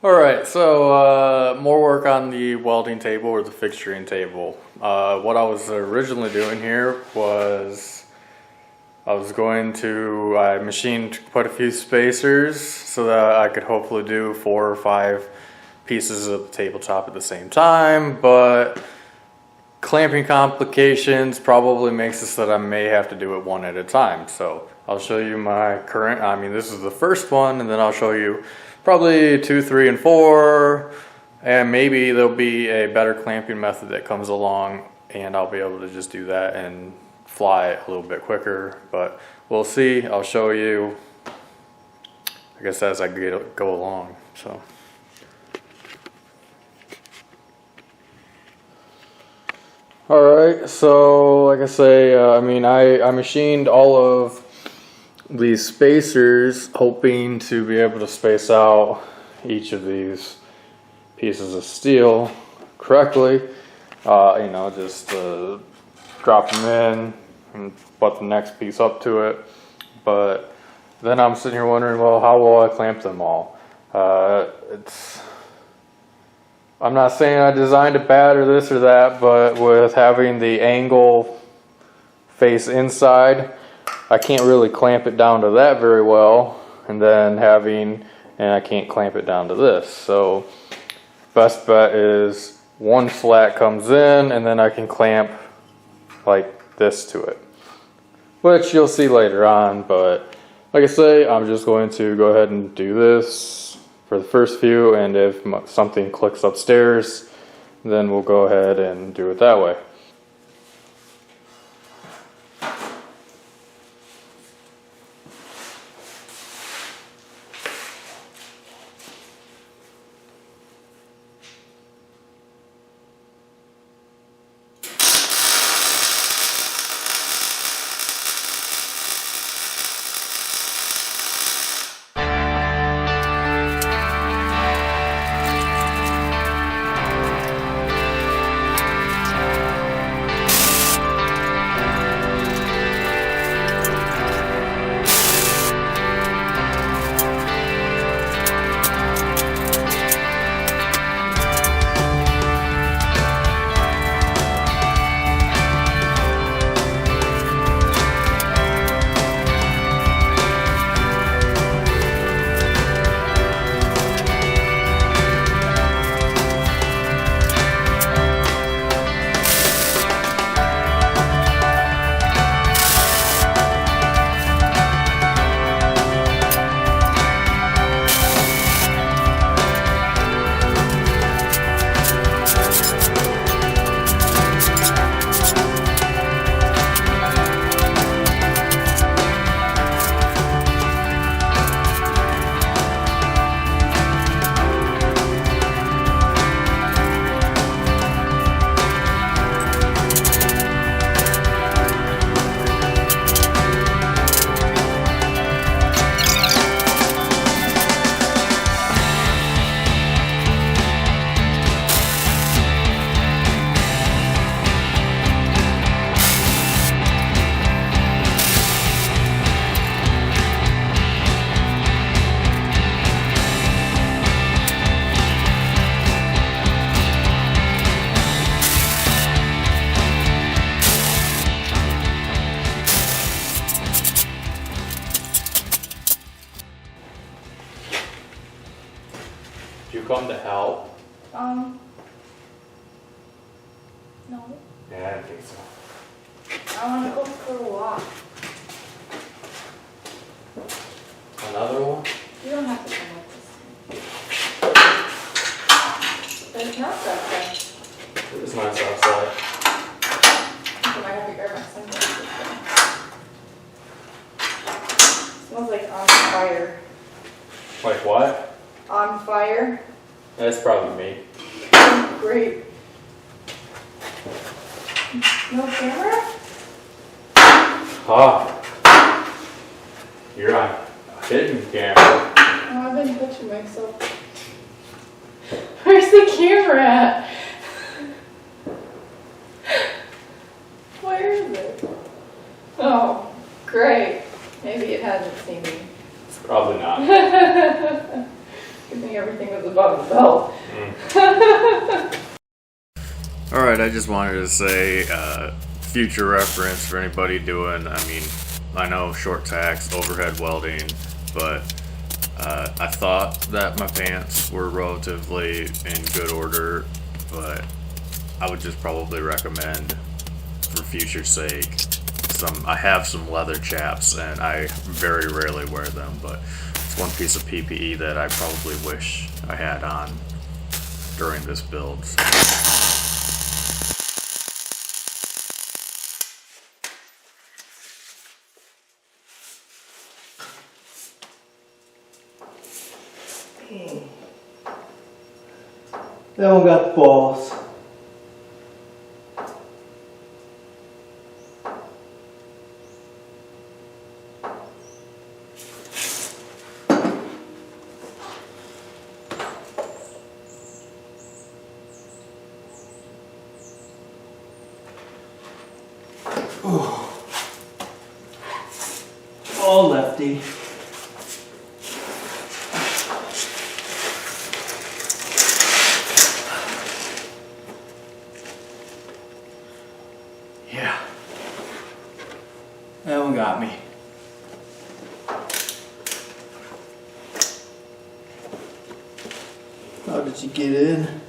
Alright, so more work on the welding table or the fixturing table. What I was originally doing here was I machined quite a few spacers so that I could hopefully do 4 or 5 pieces of the tabletop at the same time, but clamping complications probably makes it so that I may have to do it one at a time. So I'll show you my current, this is the first one, and then I'll show you probably 2, 3, and 4, and maybe there'll be a better clamping method that comes along and I'll be able to just do that and fly a little bit quicker, but we'll see. I'll show you, I guess, as I go along. So alright, so like I say, I machined all of these spacers hoping to be able to space out each of these pieces of steel correctly. Just drop them in and butt the next piece up to it. But then I'm sitting here wondering, well, how will I clamp them all? I'm not saying I designed it bad or this or that, but with having the angle face inside, I can't really clamp it down to that very well, and I can't clamp it down to this. So best bet is one slat comes in and then I can clamp like this to it, which you'll see later on. But like I say, I'm just going to go ahead and do this for the first few, and if something clicks upstairs, then we'll go ahead and do it that way. Did you come to help? No. Yeah, I didn't think so. I want to go for a walk. Another one? You don't have to come with this. But it's not that bad. It is nice outside. I might have to grab my sunglasses. Smells like on fire. Like what? On fire. That's probably me. Great. No camera? Ah. You're on a hidden camera. Oh, I've been touching myself. Where's the camera at? Where is it? Oh, great. Maybe it hasn't seen me. Probably not. Good thing everything was above the belt. Alright, I just wanted to say, future reference for anybody doing, I know short tacks, overhead welding, but I thought that my pants were relatively in good order, but I would just probably recommend, for future's sake, I have some leather chaps and I very rarely wear them, but it's one piece of PPE that I probably wish I had on during this build. That one got the balls. All lefty. Yeah. That one got me. How did you get in?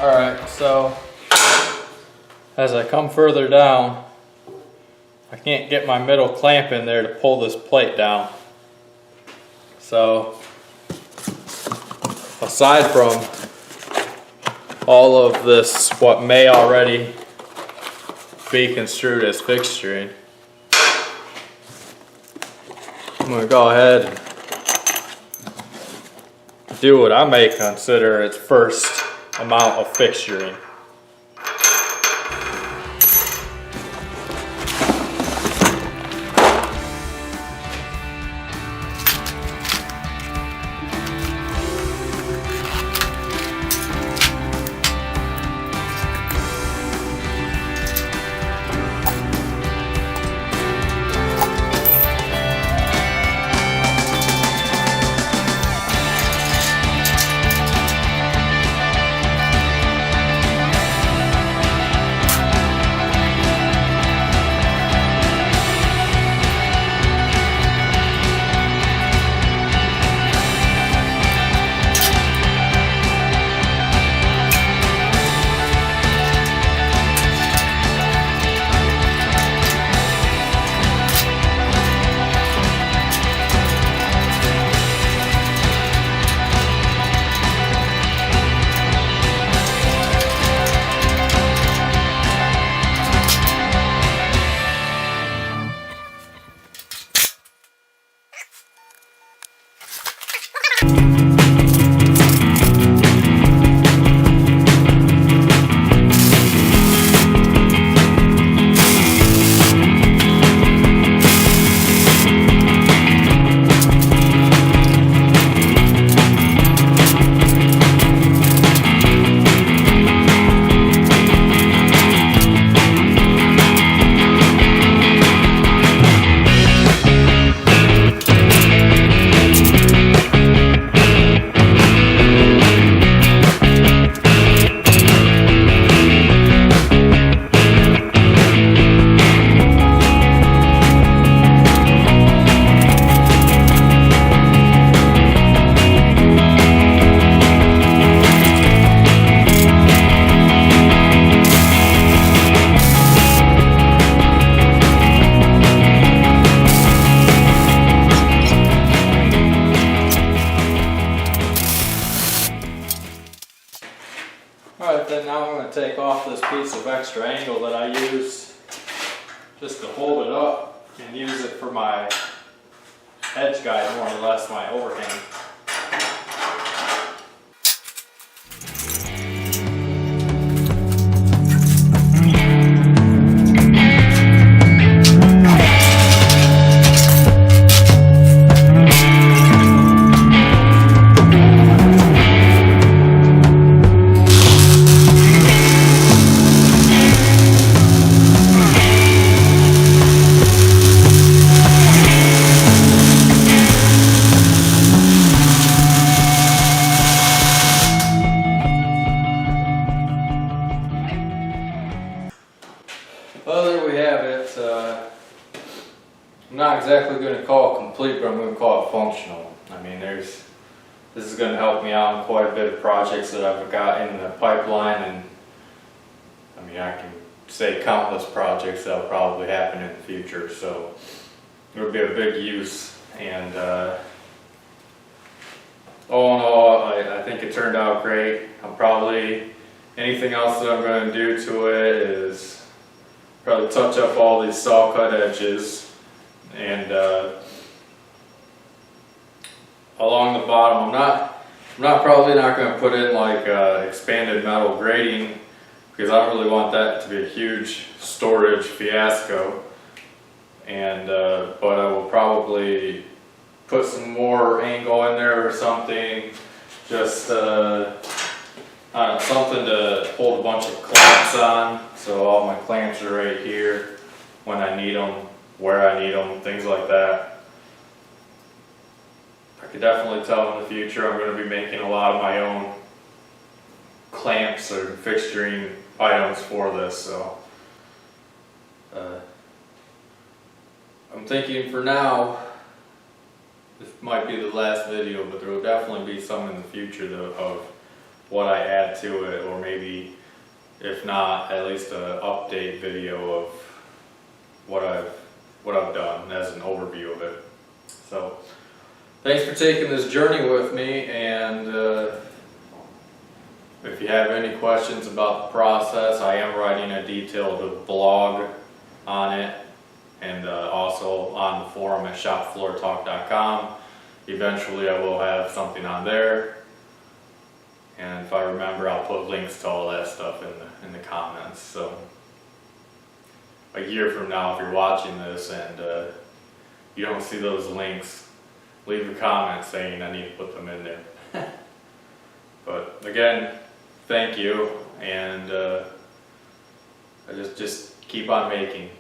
Alright, so as I come further down, I can't get my middle clamp in there to pull this plate down. So aside from all of this, what may already be construed as fixturing, I'm going to go ahead and do what I may consider its first amount of fixturing. Alright, then now I'm going to take off this piece of extra angle that I use just to hold it up and use it for my edge guide, more or less my overhang. Well, there we have it. I'm not exactly going to call it complete, but I'm going to call it functional. I mean, this is going to help me out in quite a bit of projects that I've got in the pipeline, and I mean, I can say countless projects that'll probably happen in the future. So it'll be a big use, and all in all, I think it turned out great. Anything else that I'm going to do to it is probably touch up all these saw cut edges, and along the bottom I'm probably not going to put in like expanded metal grating, because I don't really want that to be a huge storage fiasco. And but I will probably put some more angle in there or something, just something to hold a bunch of clamps on, so all my clamps are right here when I need them, where I need them, things like that. I could definitely tell in the future I'm going to be making a lot of my own clamps or fixturing items for this, so I'm thinking for now this might be the last video, but there will definitely be some in the future of what I add to it, or maybe if not, at least an update video of what I've done as an overview of it. So thanks for taking this journey with me, and if you have any questions about the process, I am writing a detailed blog on it, and also on the forum at shopfloortalk.com. Eventually I will have something on there, and if I remember, I'll put links to all that stuff in the comments. So a year from now, if you're watching this and you don't see those links, leave a comment saying I need to put them in there. But again, thank you, and I just keep on making.